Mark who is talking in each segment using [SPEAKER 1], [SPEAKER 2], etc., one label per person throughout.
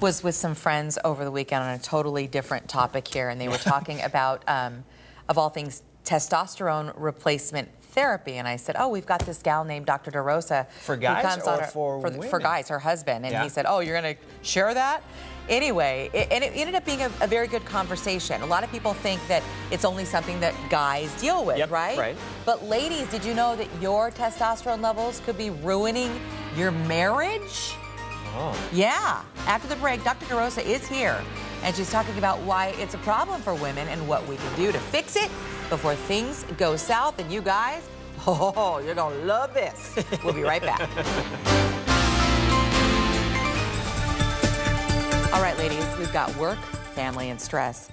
[SPEAKER 1] was with some friends over the weekend on a totally different topic here, and they were talking about, of all things, testosterone replacement therapy. And I said, oh, we've got this gal named Dr. DeRosa.
[SPEAKER 2] For guys or for women?
[SPEAKER 1] For guys, her husband. And he said, oh, you're going to share that? Anyway, it ended up being a very good conversation. A lot of people think that it's only something that guys deal with, right? But ladies, did you know that your testosterone levels could be ruining your marriage? Oh. Yeah. After the break, Dr. DeRosa is here, and she's talking about why it's a problem for women and what we can do to fix it before things go south. And you guys, oh, you're going to love this. We'll be right back. All right, ladies, we've got work, family, and stress.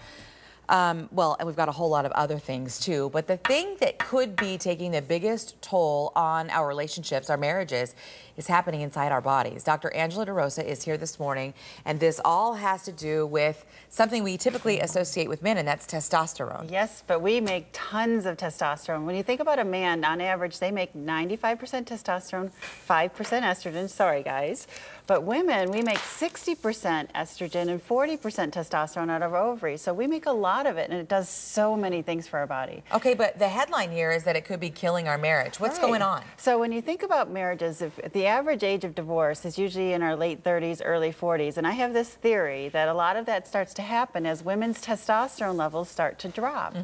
[SPEAKER 1] Well, and we've got a whole lot of other things, too. But the thing that could be taking the biggest toll on our relationships, our marriages, is happening inside our bodies. Dr. Angela DeRosa is here this morning, and this all has to do with something we typically associate with men, and that's testosterone.
[SPEAKER 3] Yes, but we make tons of testosterone. When you think about a man, on average, they make 95% testosterone, 5% estrogen. Sorry, guys. But women, we make 60% estrogen and 40% testosterone out of our ovaries. So we make a lot of it, and it does so many things for our body.
[SPEAKER 1] Okay, but the headline here is that it could be killing our marriage. What's going on?
[SPEAKER 3] So when you think about marriages, if the average age of divorce is usually in our late 30s, early 40s, and I have this theory that a lot of that starts to happen as women's testosterone levels start to drop.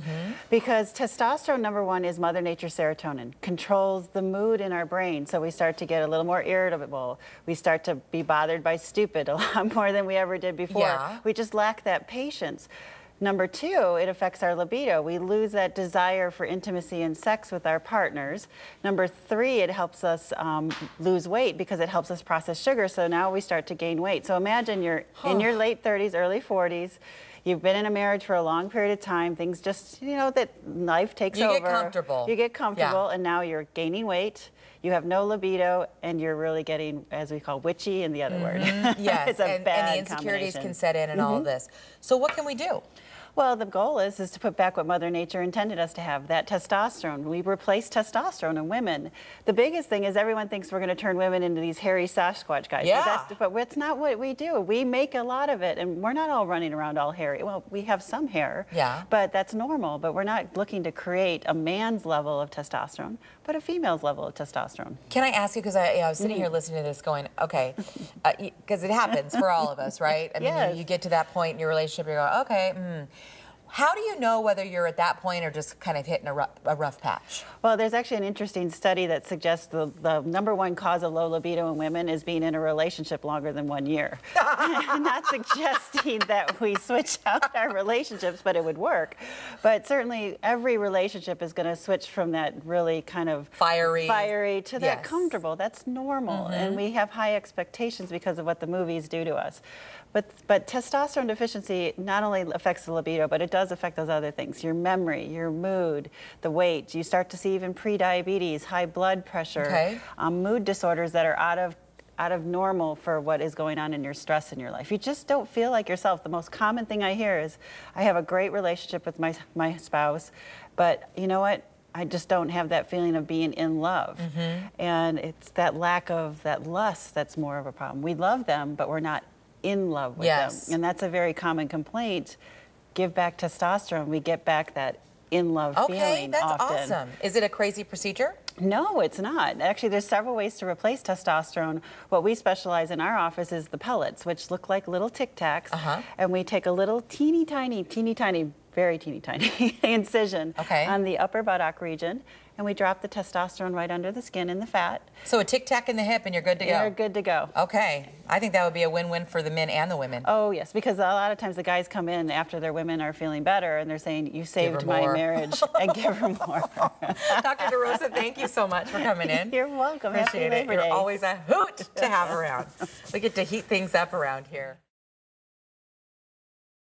[SPEAKER 3] Because testosterone, number one, is Mother Nature's serotonin, controls the mood in our brain. So we start to get a little more irritable. We start to be bothered by stupid a lot more than we ever did before. We just lack that patience. Number two, it affects our libido. We lose that desire for intimacy and sex with our partners. Number three, it helps us lose weight because it helps us process sugar. So now we start to gain weight. So imagine you're in your late 30s, early 40s. You've been in a marriage for a long period of time. Things just, you know, that life takes over.
[SPEAKER 1] You get comfortable.
[SPEAKER 3] You get comfortable, and now you're gaining weight. You have no libido, and you're really getting, as we call, witchy in the other word.
[SPEAKER 1] Yes,
[SPEAKER 3] it's a bad
[SPEAKER 1] and the insecurities can set in and all of this. So what can we do?
[SPEAKER 3] Well, the goal is to put back what Mother Nature intended us to have, that testosterone. We replace testosterone in women. The biggest thing is everyone thinks we're going to turn women into these hairy Sasquatch guys. But that's not what we do. We make a lot of it, and we're not all running around all hairy. Well, we have some hair, but that's normal. But we're not looking to create a man's level of testosterone, but a female's level of testosterone.
[SPEAKER 1] Can I ask you, because I was sitting here listening to this going, okay, because it happens for all of us, right? I mean, you get to that point in your relationship, you're going, okay, How do you know whether you're at that point or just kind of hitting a rough patch?
[SPEAKER 3] Well, there's actually an interesting study that suggests the number one cause of low libido in women is being in a relationship longer than 1 year. Not suggesting that we switch out our relationships, but it would work. But certainly every relationship is going to switch from that really kind of fiery to that comfortable. That's normal. And we have high expectations because of what the movies do to us. But testosterone deficiency not only affects the libido, but it does affect those other things, your memory, your mood, the weight. You start to see even pre-diabetes, high blood pressure, mood disorders that are out of normal for what is going on in your stress in your life. You just don't feel like yourself. The most common thing I hear is, I have a great relationship with my spouse, but you know what? I just don't have that feeling of being in love. And it's that lack of that lust that's more of a problem. We love them, but we're not in love with them. And that's a very common complaint. Give back testosterone, we get back that in love feeling
[SPEAKER 1] Okay, that's
[SPEAKER 3] often.
[SPEAKER 1] awesome. Is it a crazy procedure?
[SPEAKER 3] No, it's not. Actually, there's several ways to replace testosterone. What we specialize in our office is the pellets, which look like little Tic Tacs. And we take a little teeny tiny, very teeny tiny incision on the upper buttock region, and we drop the testosterone right under the skin and the fat.
[SPEAKER 1] So a Tic Tac in the hip and you're good to go?
[SPEAKER 3] You're good to go.
[SPEAKER 1] Okay. I think that would be a win-win for the men and the women.
[SPEAKER 3] Oh, yes, because a lot of times the guys come in after their women are feeling better and they're saying, you saved my marriage, and give her more.
[SPEAKER 1] Dr. DeRosa, thank you so much for coming in.
[SPEAKER 3] You're welcome.
[SPEAKER 1] Appreciate
[SPEAKER 3] Happy Labor
[SPEAKER 1] it.
[SPEAKER 3] Day.
[SPEAKER 1] You're always a hoot to have around. We get to heat things up around here.